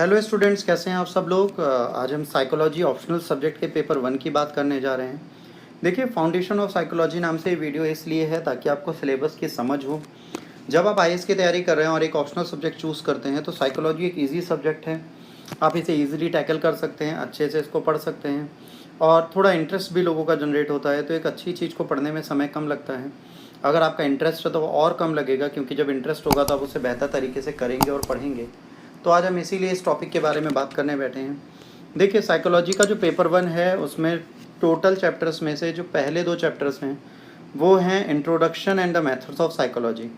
Hello students, कैसे हैं आप सब लोग। आज हम साइकोलॉजी ऑप्शनल सब्जेक्ट के पेपर 1 की बात करने जा रहे हैं। देखिए, फाउंडेशन ऑफ साइकोलॉजी नाम से ये वीडियो इसलिए है ताकि आपको सिलेबस की समझ हो। जब आप आईएएस की तैयारी कर रहे हैं और एक ऑप्शनल सब्जेक्ट चूज़ करते हैं तो साइकोलॉजी एक ईजी सब्जेक्ट है। आप इसे ईजिली टैकल कर सकते हैं, अच्छे से इसको पढ़ सकते हैं और थोड़ा इंटरेस्ट भी लोगों का जनरेट होता है, तो एक अच्छी चीज़ को पढ़ने में समय कम लगता है। अगर आपका इंटरेस्ट है तो वो और कम लगेगा, क्योंकि जब इंटरेस्ट होगा तो आप उसे बेहतर तरीके से करेंगे और पढ़ेंगे। तो आज हम इसीलिए इस टॉपिक के बारे में बात करने बैठे हैं। देखिए, साइकोलॉजी का जो पेपर 1 है उसमें टोटल चैप्टर्स में से जो पहले 2 चैप्टर्स हैं वो हैं introduction and the methods of psychology.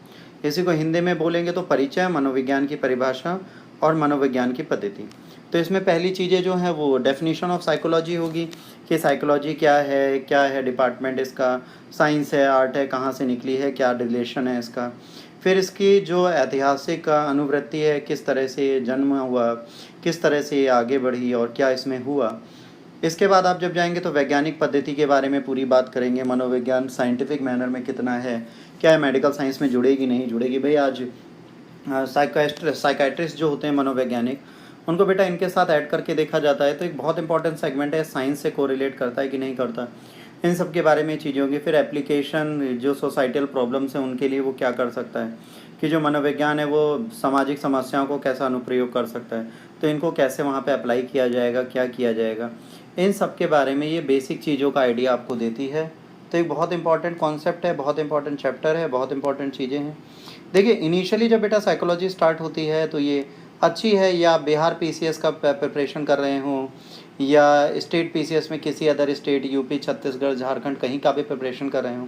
इसी को हिंदी में बोलेंगे तो परिचय, मनोविज्ञान की परिभाषा और मनोविज्ञान की पद्धति। तो इसमें पहली चीज़ें जो हैं वो डेफिनेशन ऑफ साइकोलॉजी होगी कि साइकोलॉजी क्या है डिपार्टमेंट इसका, साइंस है, आर्ट है, कहाँ से निकली है, क्या रिलेशन है इसका। फिर इसकी जो ऐतिहासिक अनुवृत्ति है, किस तरह से ये जन्म हुआ, किस तरह से ये आगे बढ़ी और क्या इसमें हुआ। इसके बाद आप जब जाएंगे तो वैज्ञानिक पद्धति के बारे में पूरी बात करेंगे। मनोविज्ञान साइंटिफिक मैनर में कितना है, क्या है मेडिकल साइंस में जुड़ेगी नहीं जुड़ेगी। भाई आज साइकाइट्रिस्ट जो होते हैं मनोवैज्ञानिक, उनको बेटा इनके साथ ऐड करके देखा जाता है। तो एक बहुत इंपॉर्टेंट सेगमेंट है, साइंस से कोरिलेट करता है कि नहीं करता, इन सब के बारे में चीज़ें होंगी। फिर एप्लीकेशन, जो सोसाइटल प्रॉब्लम्स हैं उनके लिए वो क्या कर सकता है, कि जो मनोविज्ञान है वो सामाजिक समस्याओं को कैसा अनुप्रयोग कर सकता है, तो इनको कैसे वहाँ पे अप्लाई किया जाएगा, क्या किया जाएगा, इन सब के बारे में ये बेसिक चीज़ों का आइडिया आपको देती है। तो एक बहुत इंपॉर्टेंट कॉन्सेप्ट है, बहुत इंपॉर्टेंट चैप्टर है, बहुत इंपॉर्टेंट चीज़ें हैं। देखिए, इनिशियली जब बेटा साइकोलॉजी स्टार्ट होती है तो ये अच्छी है, या बिहार पीसीएस का प्रिपरेशन कर रहे हों या स्टेट पीसीएस में किसी other state, UP, Chhattisgarh, Jharkhand कहीं का भी प्रिपरेशन कर रहे हों,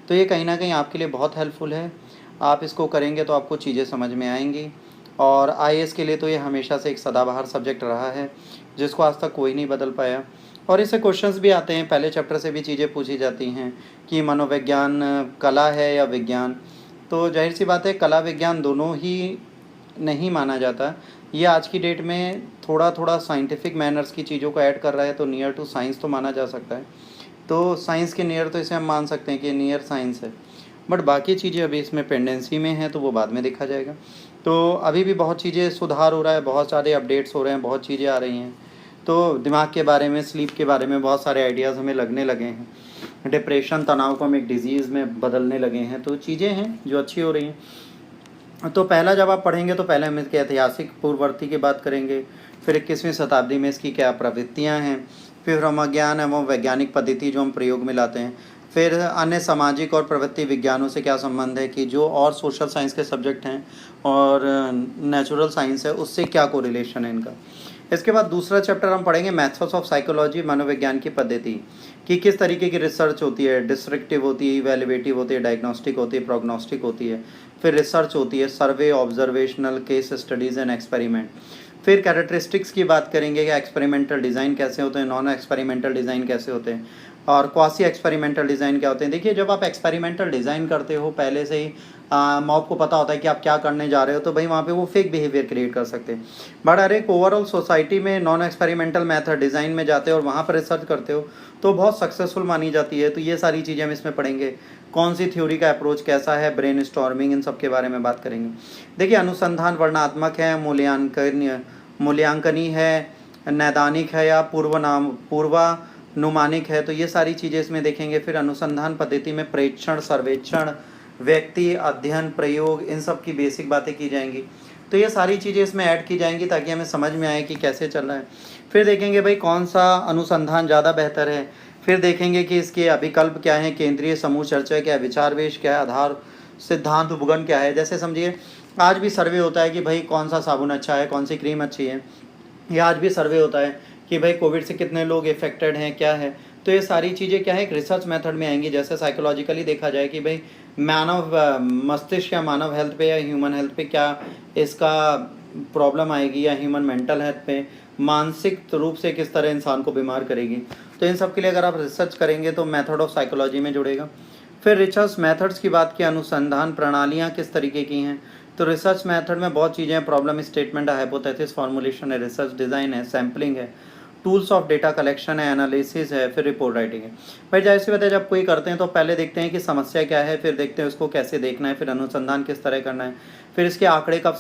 तो ये कहीं ना कहीं आपके लिए बहुत हेल्पफुल है। आप इसको करेंगे तो आपको चीज़ें समझ में आएंगी। और आईएएस के लिए तो ये हमेशा से एक सदाबहार सब्जेक्ट रहा है, जिसको आज तक कोई नहीं बदल पाया। और इससे क्वेश्चंस भी आते हैं, पहले चैप्टर से भी चीज़ें पूछी जाती हैं कि मनोविज्ञान कला है या विज्ञान। तो जाहिर सी बात है, कला विज्ञान दोनों ही नहीं माना जाता। ये आज की डेट में थोड़ा थोड़ा साइंटिफिक मैनर्स की चीज़ों को ऐड कर रहा है, तो नियर टू साइंस तो माना जा सकता है। तो साइंस के नियर तो इसे हम मान सकते हैं कि नियर साइंस है। बट बाकी चीज़ें अभी इसमें पेंडेंसी में हैं, तो वो बाद में देखा जाएगा। तो अभी भी बहुत चीज़ें सुधार हो रहा है, बहुत सारे अपडेट्स हो रहे हैं, बहुत चीज़ें आ रही हैं। तो दिमाग के बारे में, स्लीप के बारे में बहुत सारे आइडियाज़ हमें लगने लगे हैं। डिप्रेशन, तनाव को हम एक डिजीज़ में बदलने लगे हैं। तो चीज़ें हैं जो अच्छी हो रही हैं। तो पहला जब आप पढ़ेंगे तो पहले हम इसके ऐतिहासिक पूर्ववर्ती की बात करेंगे, फिर 21वीं शताब्दी में इसकी क्या प्रवृत्तियाँ हैं, फिर मनोविज्ञान एवं वैज्ञानिक पद्धति जो हम प्रयोग में लाते हैं, फिर अन्य सामाजिक और प्रवृत्ति विज्ञानों से क्या संबंध है, कि जो और सोशल साइंस के सब्जेक्ट हैं और नेचुरल साइंस है उससे क्या कोरिलेशन है इनका। इसके बाद दूसरा चैप्टर हम पढ़ेंगे मेथड्स ऑफ साइकोलॉजी, मनोविज्ञान की पद्धति, कि किस तरीके की रिसर्च होती है। डिस्क्रिप्टिव होती है, इवैल्यूएटिव होती है, डायग्नोस्टिक होती है, प्रोग्नोस्टिक होती है। फिर रिसर्च होती है, survey, observational, case studies and experiment. फिर कैरेक्टरिस्टिक्स की बात करेंगे कि एक्सपेरिमेंटल डिज़ाइन कैसे होते हैं, नॉन एक्सपेरिमेंटल डिज़ाइन कैसे होते हैं, और क्वासी एक्सपेरिमेंटल डिज़ाइन क्या होते हैं। देखिए, जब आप एक्सपेरिमेंटल डिज़ाइन करते हो पहले से ही आपको पता होता है कि आप क्या करने जा रहे हो, तो भाई वहाँ पे वो फेक बिहेवियर क्रिएट कर सकते हैं। बट अरे एक ओवरऑल सोसाइटी में नॉन एक्सपेरिमेंटल मेथड डिज़ाइन में जाते हो और वहाँ पर रिसर्च करते हो तो बहुत सक्सेसफुल मानी जाती है। तो ये सारी चीज़ें हम इसमें पढ़ेंगे। कौन सी थ्योरी का अप्रोच कैसा है, ब्रेन स्टॉर्मिंग, इन सब के बारे में बात करेंगे। देखिए, अनुसंधान वर्णनात्मक है, मूल्यांकनी है, नैदानिक है या पूर्वानुमानिक है, तो ये सारी चीज़ें इसमें देखेंगे। फिर अनुसंधान पद्धति में प्रेक्षण, सर्वेक्षण, व्यक्ति, अध्ययन, प्रयोग, इन सब की बेसिक बातें की जाएंगी। तो ये सारी चीज़ें इसमें ऐड की जाएंगी ताकि हमें समझ में आए कि कैसे चल रहा है। फिर देखेंगे भाई कौन सा अनुसंधान ज़्यादा बेहतर है। फिर देखेंगे कि इसके अभिकल्प क्या हैं, केंद्रीय समूह चर्चा क्या है, विचारवेश क्या है, आधार सिद्धांत उपगम क्या है। जैसे समझिए, आज भी सर्वे होता है कि भाई कौन सा साबुन अच्छा है, कौन सी क्रीम अच्छी है, या आज भी सर्वे होता है कि भाई कोविड से कितने लोग इफेक्टेड हैं, क्या है। तो ये सारी चीज़ें क्या है, एक रिसर्च मेथड में आएंगी। जैसे साइकोलॉजिकली देखा जाए कि भाई मानव मस्तिष्क या मानव हेल्थ पे या ह्यूमन हेल्थ पे क्या इसका प्रॉब्लम आएगी, या ह्यूमन मेंटल हेल्थ पे मानसिक रूप से किस तरह इंसान को बीमार करेगी। तो इन सब के लिए अगर आप रिसर्च करेंगे तो मेथड ऑफ साइकोलॉजी में जुड़ेगा। फिर रिसर्च मेथड्स की बात की, अनुसंधान प्रणालियाँ किस तरीके की हैं। तो रिसर्च मेथड में बहुत चीज़ें हैं, प्रॉब्लम स्टेटमेंट है, हाइपोथेसिस फॉर्मुलेशन है, रिसर्च डिज़ाइन है, सैम्पलिंग है, टूल्स ऑफ डेटा कलेक्शन है, एनालिसिस है, फिर रिपोर्ट राइटिंग है। भाई जाहिर सी बात है, जब कोई करते हैं तो पहले देखते हैं कि समस्या क्या है, फिर देखते हैं उसको कैसे देखना है, फिर अनुसंधान किस तरह करना है, फिर इसके आंकड़े कब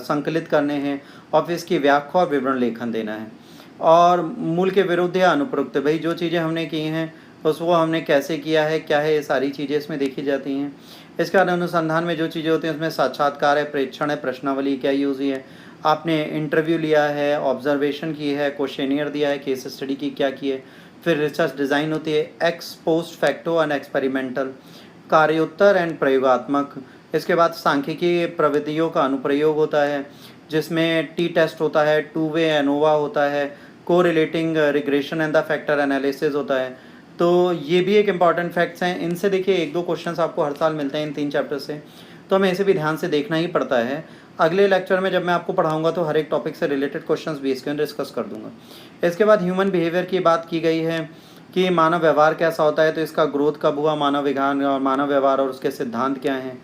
संकलित करने हैं, और फिर इसकी व्याख्या और विवरण लेखन देना है। और मूल के विरुद्ध या अनुपयुक्त, भाई जो चीज़ें हमने की हैं उसको हमने कैसे किया है, क्या है, ये सारी चीज़ें इसमें देखी जाती हैं। इसके बाद अनुसंधान में जो चीज़ें होती हैं उसमें साक्षात्कार है, प्रेक्षण है, प्रश्नावली क्या यूज़ है, आपने इंटरव्यू लिया है, ऑब्जर्वेशन की है, क्वेश्चनियर दिया है, केस स्टडी की क्या की है, फिर रिसर्च डिज़ाइन होती है, ex post facto and experimental, कार्योत्तर एंड प्रयोगात्मक। इसके बाद सांख्यिकी प्रविधियों का अनुप्रयोग होता है, जिसमें टी टेस्ट होता है, टू वे एनोवा होता है, को relating regression and the factor analysis होता है। तो ये भी एक इम्पॉर्टेंट फैक्ट्स हैं। इनसे देखिए 1-2 क्वेश्चंस आपको हर साल मिलते हैं इन 3 चैप्टर से, तो हमें इसे भी ध्यान से देखना ही पड़ता है। अगले लेक्चर में जब मैं आपको पढ़ाऊंगा तो हर एक टॉपिक से रिलेटेड क्वेश्चंस भी इसके अंदर डिस्कस कर दूंगा। इसके बाद ह्यूमन बिहेवियर की बात की गई है कि मानव व्यवहार कैसा होता है, तो इसका ग्रोथ कब हुआ, मानव विज्ञान और मानव व्यवहार और उसके सिद्धांत क्या हैं,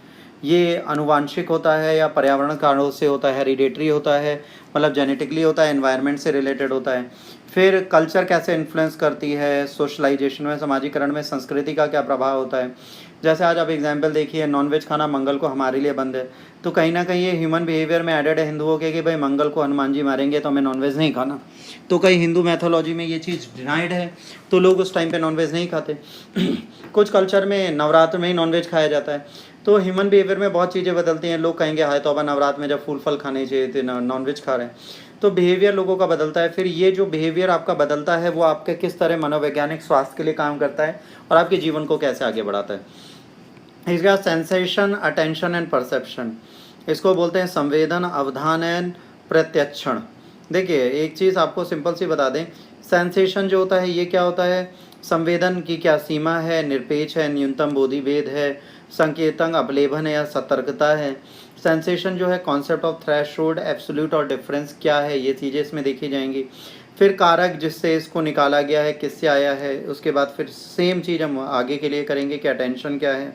ये अनुवांशिक होता है या पर्यावरण कारणों से होता है, हेरिडेटरी होता है, मतलब जेनेटिकली होता है, एनवायरनमेंट से रिलेटेड होता है। फिर कल्चर कैसे इन्फ्लुएंस करती है, सोशलाइजेशन में, समाजीकरण में संस्कृति का क्या प्रभाव होता है। जैसे आज आप एग्जाम्पल देखिए, नॉनवेज खाना मंगल को हमारे लिए बंद है, तो कहीं ना कहीं ये ह्यूमन बिहेवियर में एडेड है हिंदुओं के कि भाई मंगल को हनुमान जी मारेंगे तो हमें नॉनवेज नहीं खाना। तो कहीं हिंदू मैथोलॉजी में ये चीज़ डिनाइड है, तो लोग उस टाइम पे नॉनवेज नहीं खाते। कुछ कल्चर में नवरात्र में ही नॉनवेज खाया जाता है। तो ह्यूमन बिहेवियर में बहुत चीज़ें बदलती हैं। लोग कहेंगे हाय तौबा, नवरात्र में जब फूल फल खाने चाहिए थे नॉनवेज खा रहे हैं। तो बिहेवियर लोगों का बदलता है। फिर ये जो बिहेवियर आपका बदलता है वो आपके किस तरह मनोवैज्ञानिक स्वास्थ्य के लिए काम करता है और आपके जीवन को कैसे आगे बढ़ाता है। इसके बाद सेंसेशन, अटेंशन एंड परसेप्शन, इसको बोलते हैं संवेदन, अवधान एंड प्रत्यक्षण। देखिए एक चीज़ आपको सिंपल सी बता दें, सेंसेशन जो होता है ये क्या होता है, संवेदन की क्या सीमा है, निरपेक्ष है, न्यूनतम बोधि भेद है, संकेतन, अपलेभन है या सतर्कता है। सेंसेशन जो है कॉन्सेप्ट ऑफ थ्रेशोल्ड, एब्सोल्यूट और डिफरेंस क्या है, ये चीज़ें इसमें देखी जाएंगी। फिर कारक जिससे इसको निकाला गया है, किससे आया है। उसके बाद फिर सेम चीज़ हम आगे के लिए करेंगे कि अटेंशन क्या है,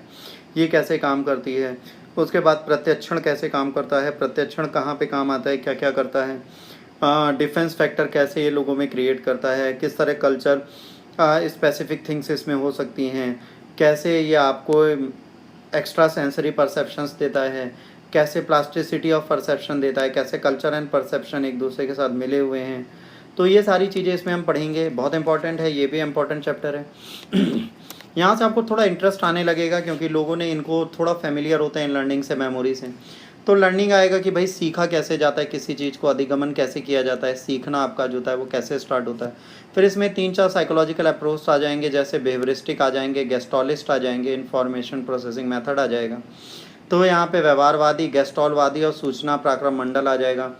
ये कैसे काम करती है। उसके बाद प्रत्यक्षण कैसे काम करता है, प्रत्यक्षण कहाँ पे काम आता है, क्या क्या करता है। डिफेंस फैक्टर कैसे ये लोगों में क्रिएट करता है, किस तरह कल्चर स्पेसिफिक थिंग्स इसमें हो सकती हैं, कैसे ये आपको एक्स्ट्रा सेंसरी परसेप्शंस देता है, कैसे प्लास्टिसिटी ऑफ परसेप्शन देता है, कैसे कल्चर एंड परसेप्शन एक दूसरे के साथ मिले हुए हैं। तो ये सारी चीज़ें इसमें हम पढ़ेंगे, बहुत इंपॉर्टेंट है, ये भी इम्पॉर्टेंट चैप्टर है। यहाँ से आपको थोड़ा इंटरेस्ट आने लगेगा क्योंकि लोगों ने इनको थोड़ा फेमिलियर होते हैं लर्निंग से, मेमोरी से। तो लर्निंग आएगा कि भाई सीखा कैसे जाता है किसी चीज़ को, अधिगमन कैसे किया जाता है, सीखना आपका जो होता है वो कैसे स्टार्ट होता है। फिर इसमें 3-4 साइकोलॉजिकल अप्रोच आ जाएंगे, जैसे बिहेवियरिस्टिक आ जाएंगे, गेस्टॉलिस्ट आ जाएंगे, इंफॉर्मेशन प्रोसेसिंग मेथड आ जाएगा। तो यहाँ पे व्यवहारवादी, गेस्टॉलवादी और सूचना पराक्रम मंडल आ जाएगा।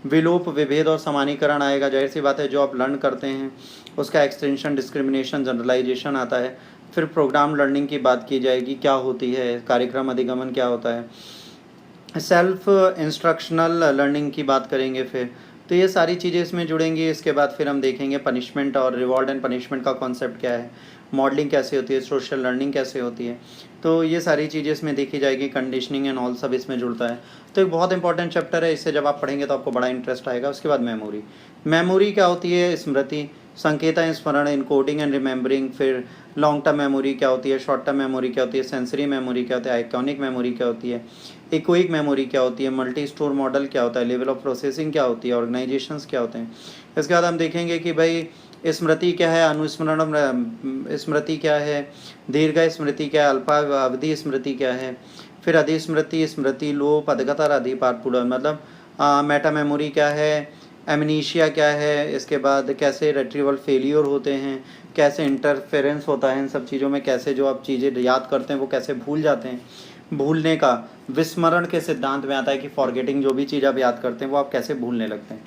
विलोप, विभेद और समानीकरण आएगा। जाहिर सी बात है जो आप लर्न करते हैं उसका एक्सटेंशन, डिस्क्रिमिनेशन, जनरलाइजेशन आता है। फिर प्रोग्राम लर्निंग की बात की जाएगी, क्या होती है, कार्यक्रम अधिगमन क्या होता है, सेल्फ इंस्ट्रक्शनल लर्निंग की बात करेंगे फिर। तो ये सारी चीज़ें इसमें जुड़ेंगी। इसके बाद फिर हम देखेंगे पनिशमेंट और रिवॉर्ड एंड पनिशमेंट का कॉन्सेप्ट क्या है, मॉडलिंग कैसे होती है, सोशल लर्निंग कैसे होती है। तो ये सारी चीज़ें इसमें देखी जाएगी, कंडीशनिंग एंड ऑल सब इसमें जुड़ता है। तो एक बहुत इंपॉर्टेंट चैप्टर है, इससे जब आप पढ़ेंगे तो आपको बड़ा इंटरेस्ट आएगा। उसके बाद मेमोरी, मेमोरी क्या होती है, स्मृति, संकेता, स्मरण, इनकोडिंग एंड रिमेंबरिंग। फिर लॉन्ग टर्म मेमोरी क्या होती है, शॉर्ट टर्म मेमोरी क्या होती है, सेंसरी मेमोरी क्या होती है, आइकॉनिक मेमोरी क्या होती है, इकोइक मेमोरी क्या होती है, मल्टी स्टोर मॉडल क्या होता है, लेवल ऑफ प्रोसेसिंग क्या होती है, ऑर्गेनाइजेशंस क्या होते हैं। इसके बाद हम देखेंगे कि भाई स्मृति क्या है, अनुस्मरण स्मृति क्या है, दीर्घ स्मृति क्या है, अल्पावधि स्मृति क्या है। फिर अधिस्मृति, स्मृति लोप, अधगतर, अधिपाठपूर्ण, मतलब मेटा मेमोरी क्या है, एमनीशिया क्या है। इसके बाद कैसे रिट्रीवल फेलियर होते हैं, कैसे इंटरफेरेंस होता है इन सब चीज़ों में, कैसे जो आप चीज़ें याद करते हैं वो कैसे भूल जाते हैं। भूलने का विस्मरण के सिद्धांत में आता है कि फॉरगेटिंग, जो भी चीज़ आप याद करते हैं वो आप कैसे भूलने लगते हैं।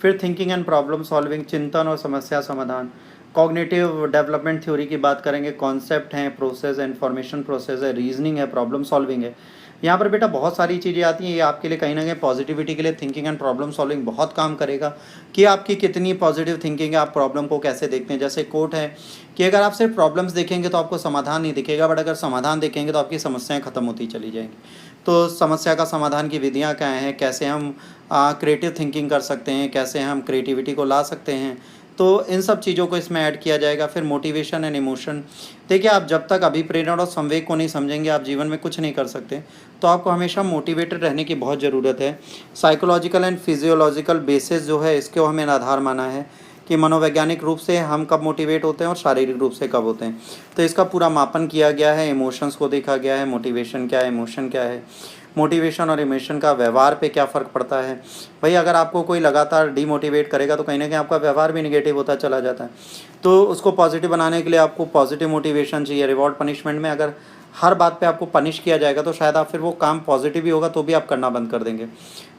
फिर थिंकिंग एंड प्रॉब्लम सॉल्विंग, चिंतन और समस्या समाधान। कॉग्निटिव डेवलपमेंट थ्योरी की बात करेंगे, कॉन्सेप्ट हैं, प्रोसेस है, इन्फॉर्मेशन प्रोसेस है, रीजनिंग है, प्रॉब्लम सॉल्विंग है। यहाँ पर बेटा बहुत सारी चीज़ें आती हैं, ये आपके लिए कहीं ना कहीं पॉजिटिविटी के लिए थिंकिंग एंड प्रॉब्लम सॉल्विंग बहुत काम करेगा कि आपकी कितनी पॉजिटिव थिंकिंग है, आप प्रॉब्लम को कैसे देखते हैं। जैसे कोट है कि अगर आप सिर्फ प्रॉब्लम्स देखेंगे तो आपको समाधान नहीं दिखेगा, बट अगर समाधान देखेंगे तो आपकी समस्याएं खत्म होती चली जाएंगी। तो समस्या का समाधान की विधियाँ क्या हैं, कैसे हम क्रिएटिव थिंकिंग कर सकते हैं, कैसे हम क्रिएटिविटी को ला सकते हैं, तो इन सब चीज़ों को इसमें ऐड किया जाएगा। फिर मोटिवेशन एंड इमोशन, देखिए आप जब तक अभिप्रेरण और संवेग को नहीं समझेंगे आप जीवन में कुछ नहीं कर सकते। तो आपको हमेशा मोटिवेटेड रहने की बहुत ज़रूरत है। साइकोलॉजिकल एंड फिजियोलॉजिकल बेसिस जो है इसको हमें आधार माना है कि मनोवैज्ञानिक रूप से हम कब मोटिवेट होते हैं और शारीरिक रूप से कब होते हैं। तो इसका पूरा मापन किया गया है, इमोशंस को देखा गया है, मोटिवेशन क्या है, इमोशन क्या है, मोटिवेशन और इमोशन का व्यवहार पे क्या फ़र्क पड़ता है। भाई अगर आपको कोई लगातार डीमोटिवेट करेगा तो कहीं ना कहीं आपका व्यवहार भी निगेटिव होता चला जाता है। तो उसको पॉजिटिव बनाने के लिए आपको पॉजिटिव मोटिवेशन चाहिए। रिवॉर्ड पनिशमेंट में अगर हर बात पे आपको पनिश किया जाएगा तो शायद आप फिर वो काम पॉजिटिव ही होगा तो भी आप करना बंद कर देंगे।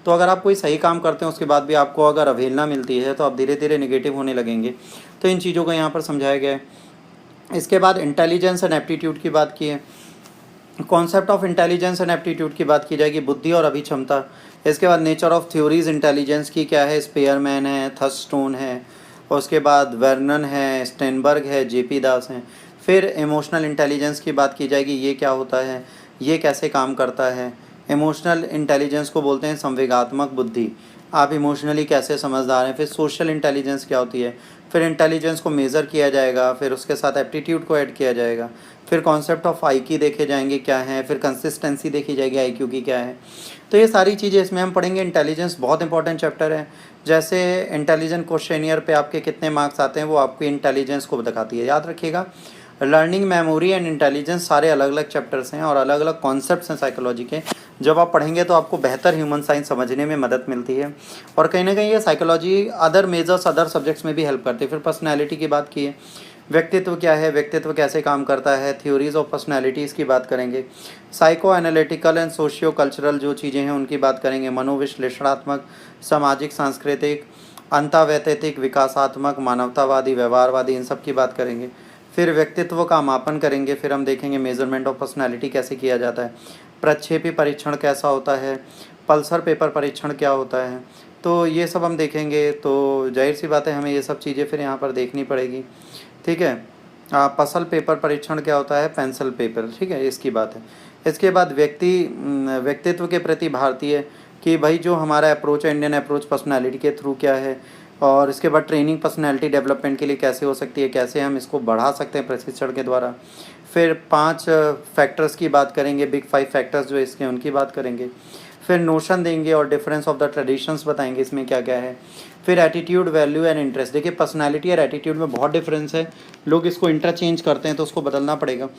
तो अगर आप कोई सही काम करते हैं उसके बाद भी आपको अगर अवहेलना मिलती है तो आप धीरे धीरे निगेटिव होने लगेंगे। तो इन चीज़ों को यहाँ पर समझाया गया है। इसके बाद इंटेलिजेंस एंड एप्टीट्यूड की बात की है। Concept of intelligence and aptitude की बात की जाएगी, बुद्धि और अभिक्षमता। इसके बाद नेचर ऑफ थ्योरीज इंटेलिजेंस की क्या है, स्पेयरमैन है, थर्स्टोन है, और उसके बाद वर्नन है, स्टेनबर्ग है, जेपी दास हैं। फिर इमोशनल इंटेलिजेंस की बात की जाएगी, ये क्या होता है, ये कैसे काम करता है। इमोशनल इंटेलिजेंस को बोलते हैं संवेगात्मक बुद्धि, आप इमोशनली कैसे समझदार हैं। फिर सोशल इंटेलिजेंस क्या होती है, फिर इंटेलिजेंस को मेज़र किया जाएगा, फिर उसके साथ एप्टीट्यूड को ऐड किया जाएगा। फिर कॉन्सेप्ट ऑफ आईक्यू देखे जाएंगे क्या है, फिर कंसिस्टेंसी देखी जाएगी आईक्यू की क्या है। तो ये सारी चीज़ें इसमें हम पढ़ेंगे। इंटेलिजेंस बहुत इंपॉर्टेंट चैप्टर है। जैसे इंटेलिजेंट क्वेश्चनियर पे आपके कितने मार्क्स आते हैं वो आपकी इंटेलिजेंस को दिखाती है। याद रखिएगा, लर्निंग, मेमोरी एंड इंटेलिजेंस सारे अलग अलग चैप्टर्स हैं और अलग अलग कॉन्सेप्ट्स हैं साइकोलॉजी के। जब आप पढ़ेंगे तो आपको बेहतर ह्यूमन साइंस समझने में मदद मिलती है और कहीं ना कहीं ये psychology other measures other subjects में भी हेल्प करती है। फिर पर्सनैलिटी की बात की है, व्यक्तित्व क्या है, व्यक्तित्व कैसे काम करता है, थ्योरीज ऑफ पर्सनैलिटीज़ की बात करेंगे। Psycho analytical and socio cultural जो चीज़ें हैं उनकी बात करेंगे। मनोविश्लेषणात्मक, सामाजिक, सांस्कृतिक, अंतर्वैयक्तिक, विकासात्मक, मानवतावादी, व्यवहारवादी, इन सब की बात करेंगे। फिर व्यक्तित्व का मापन करेंगे। फिर हम देखेंगे मेजरमेंट ऑफ पर्सनैलिटी कैसे किया जाता है, प्रक्षेपी परीक्षण कैसा होता है, पल्सर पेपर परीक्षण क्या होता है। तो ये सब हम देखेंगे। तो जाहिर सी बात है हमें ये सब चीज़ें फिर यहाँ पर देखनी पड़ेगी, ठीक है। पसल पेपर परीक्षण क्या होता है, पेंसिल पेपर, ठीक है, इसकी बात है। इसके बाद व्यक्तित्व के प्रति भारतीय कि भाई जो हमारा अप्रोच है, इंडियन अप्रोच पर्सनैलिटी के थ्रू क्या है। और इसके बाद ट्रेनिंग पर्सनैलिटी डेवलपमेंट के लिए कैसे हो सकती है, कैसे हम इसको बढ़ा सकते हैं प्रशिक्षण के द्वारा। फिर 5 फैक्टर्स की बात करेंगे, बिग 5 फैक्टर्स जो इसके उनकी बात करेंगे। फिर नोशन देंगे और डिफरेंस ऑफ द ट्रेडिशंस बताएंगे इसमें क्या क्या है। फिर एटीट्यूड, वैल्यू एंड इंटरेस्ट। देखिए पर्सनैलिटी और एटीट्यूड में बहुत डिफरेंस है, लोग इसको इंटरचेंज करते हैं तो उसको बदलना पड़ेगा।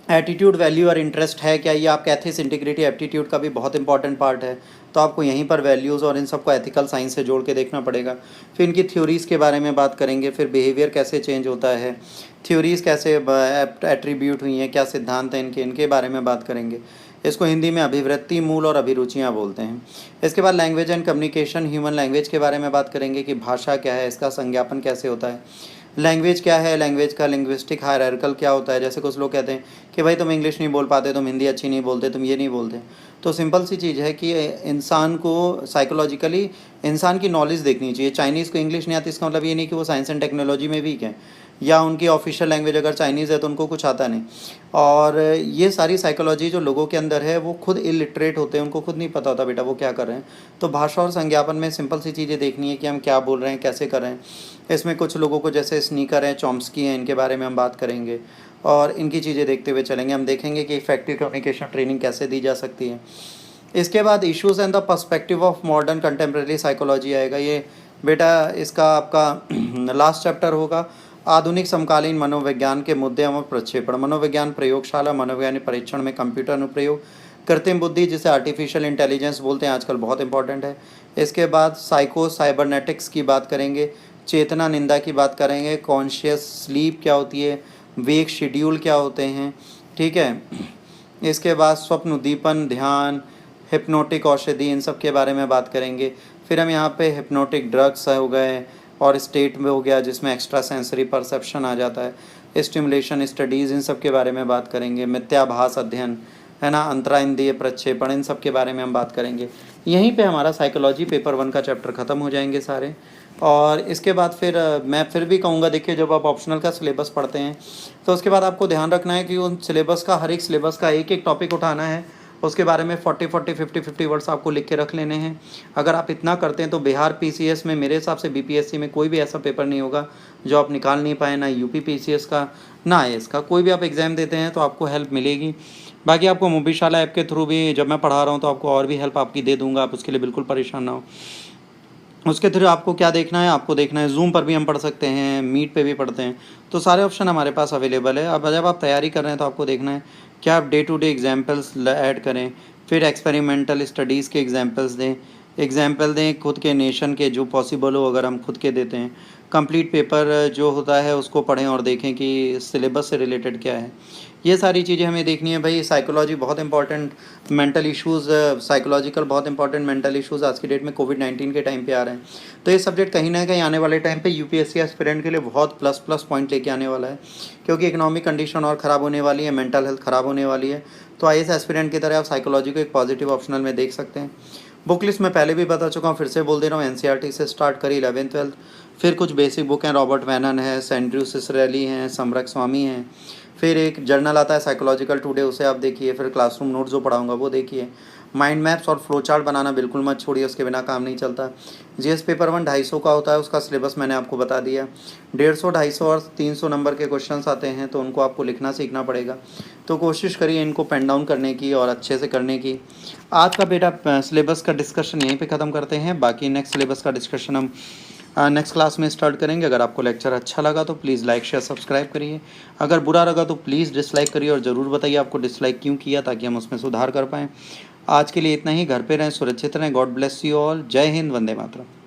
एटीट्यूड, वैल्यू और इंटरेस्ट है क्या, ये आपका एथिक्स, इंटीग्रिटी, एप्टीट्यूड का भी बहुत इंपॉर्टेंट पार्ट है। तो आपको यहीं पर वैल्यूज़ और इन सबको एथिकल साइंस से जोड़ के देखना पड़ेगा। फिर इनकी थ्योरीज़ के बारे में बात करेंगे। फिर बिहेवियर कैसे चेंज होता है, थ्योरीज़ कैसे एट्रीब्यूट हुई हैं, क्या सिद्धांत हैं इनके, इनके बारे में बात करेंगे। इसको हिंदी में अभिवृत्ति, मूल और अभिरुचियाँ बोलते हैं। इसके बाद language and communication, human language के बारे में बात करेंगे कि भाषा क्या है, इसका संज्ञापन कैसे होता है। लैंग्वेज क्या है, लैंग्वेज का लिंग्विस्टिक हायरार्कल क्या होता है। जैसे कुछ लोग कहते हैं कि भाई तुम इंग्लिश नहीं बोल पाते, तुम हिंदी अच्छी नहीं बोलते, तुम ये नहीं बोलते। तो सिंपल सी चीज़ है कि इंसान को साइकोलॉजिकली इंसान की नॉलेज देखनी चाहिए। चाइनीज़ को इंग्लिश नहीं आती इसका मतलब ये नहीं कि वो साइंस एंड टेक्नोलॉजी में वीक है, या उनकी ऑफिशियल लैंग्वेज अगर चाइनीज़ है तो उनको कुछ आता नहीं। और ये सारी साइकोलॉजी जो लोगों के अंदर है वो खुद इलिटरेट होते हैं, उनको खुद नहीं पता होता बेटा वो क्या कर रहे हैं। तो भाषा और संज्ञापन में सिंपल सी चीज़ें देखनी है कि हम क्या बोल रहे हैं, कैसे कर रहे हैं। इसमें कुछ लोगों को जैसे स्नीकर हैं, चॉम्स्की हैं, इनके बारे में हम बात करेंगे और इनकी चीज़ें देखते हुए चलेंगे। हम देखेंगे कि इफेक्टिव कम्युनिकेशन ट्रेनिंग कैसे दी जा सकती है। इसके बाद issues and the perspective of modern contemporary psychology आएगा। ये बेटा इसका आपका लास्ट चैप्टर होगा। आधुनिक समकालीन मनोविज्ञान के मुद्दे एवं प्रक्षेपण, मनोविज्ञान प्रयोगशाला, मनोवैज्ञानिक परीक्षण में कंप्यूटर अनुप्रयोग, कृत्रिम बुद्धि जिसे आर्टिफिशियल इंटेलिजेंस बोलते हैं आजकल बहुत इंपॉर्टेंट है। इसके बाद साइको साइबरनेटिक्स की बात करेंगे, चेतना निंदा की बात करेंगे, कॉन्शियस स्लीप क्या होती है, वेक शेड्यूल क्या होते हैं, ठीक है। इसके बाद स्वप्न उद्दीपन, ध्यान, हिप्नोटिक औषधि, इन सब के बारे में बात करेंगे। फिर हम यहाँ पे हिप्नोटिक ड्रग्स हो गए और स्टेट में हो गया जिसमें एक्स्ट्रा सेंसरी परसेप्शन आ जाता है, स्टिमुलेशन स्टडीज़, इन सब के बारे में बात करेंगे। मिथ्याभास अध्ययन है ना, अंतरा इंद्रिय प्रक्षेपण, इन सब के बारे में हम बात करेंगे। यहीं पे हमारा साइकोलॉजी पेपर 1 का चैप्टर ख़त्म हो जाएंगे सारे। और इसके बाद फिर मैं फिर भी कहूँगा, देखिए जब आप ऑप्शनल का सिलेबस पढ़ते हैं तो उसके बाद आपको ध्यान रखना है कि उन सिलेबस का, हर एक सिलेबस का एक एक टॉपिक उठाना है उसके बारे में 40-50 वर्ड्स आपको लिख के रख लेने हैं। अगर आप इतना करते हैं तो बिहार पीसीएस में मेरे हिसाब से बीपीएससी में कोई भी ऐसा पेपर नहीं होगा जो आप निकाल नहीं पाए, ना यूपी पीसीएस का ना आईएएस का। कोई भी आप एग्ज़ाम देते हैं तो आपको हेल्प मिलेगी। बाकी आपको मोबिशाला ऐप के थ्रू भी जब मैं पढ़ा रहा हूँ तो आपको और भी हेल्प आपकी दे दूँगा, आप उसके लिए बिल्कुल परेशान ना हो। उसके थ्रू आपको क्या देखना है, आपको देखना है ज़ूम पर भी हम पढ़ सकते हैं, मीट पे भी पढ़ते हैं, तो सारे ऑप्शन हमारे पास अवेलेबल है। अब जब आप तैयारी कर रहे हैं तो आपको देखना है कि आप day to day examples add करें, फिर एक्सपेरिमेंटल स्टडीज़ के एग्जाम्पल्स दें, एग्जाम्पल दें खुद के नेशन के जो पॉसिबल हो, अगर हम खुद के देते हैं। कंप्लीट पेपर जो होता है उसको पढ़ें और देखें कि सिलेबस से रिलेटेड क्या है। ये सारी चीज़ें हमें देखनी है भाई। साइकोलॉजी बहुत इंपॉर्टेंट, मेंटल इश्यूज़, साइकोलॉजिकल बहुत इंपॉर्टेंट मेंटल इश्यूज़ आज की डेट में कोविड-19 के टाइम पे आ रहे हैं। तो ये सब्जेक्ट कहीं ना कहीं आने वाले टाइम पे यूपीएससी एस्पिरेंट के लिए बहुत प्लस पॉइंट लेके आने वाला है, क्योंकि इकोनॉमिक कंडीशन और ख़राब होने वाली है, मेंटल हेल्थ ख़राब होने वाली है। तो आईएएस एस्पिरेंट की तरह आप साइकोलॉजी को एक पॉजिटिव ऑप्शनल में देख सकते हैं। बुक लिस्ट में पहले भी बता चुका हूँ, फिर से बोल दे रहा हूँ। एनसीईआरटी से स्टार्ट करी 11th-12th, फिर कुछ बेसिक बुक हैं, रॉबर्ट वैनन है, सैंड्रू सिसरेली हैं, सम्रक स्वामी हैं, फिर एक जर्नल आता है साइकोलॉजिकल टुडे, उसे आप देखिए, फिर क्लासरूम नोट्स जो पढ़ाऊँगा वो देखिए। माइंड मैप्स और फ्लो चार्ट बनाना बिल्कुल मत छोड़िए, उसके बिना काम नहीं चलता। जीएस पेपर 1 250 का होता है, उसका सिलेबस मैंने आपको बता दिया। 150, 250 और 300 नंबर के क्वेश्चंस आते हैं, तो उनको आपको लिखना सीखना पड़ेगा। तो कोशिश करिए इनको पेन डाउन करने की और अच्छे से करने की। आज का बेटा सिलेबस का डिस्कशन यहीं पे ख़त्म करते हैं, बाकी नेक्स्ट सिलेबस का डिस्कशन हम नेक्स्ट क्लास में स्टार्ट करेंगे। अगर आपको लेक्चर अच्छा लगा तो प्लीज़ लाइक शेयर सब्सक्राइब करिए, अगर बुरा लगा तो प्लीज़ डिसलाइक करिए, और ज़रूर बताइए आपको डिसलाइक क्यों किया, ताकि हम उसमें सुधार कर पाएँ। आज के लिए इतना ही। घर पे रहें, सुरक्षित रहें। God bless you all. जय हिंद, वंदे मातरम।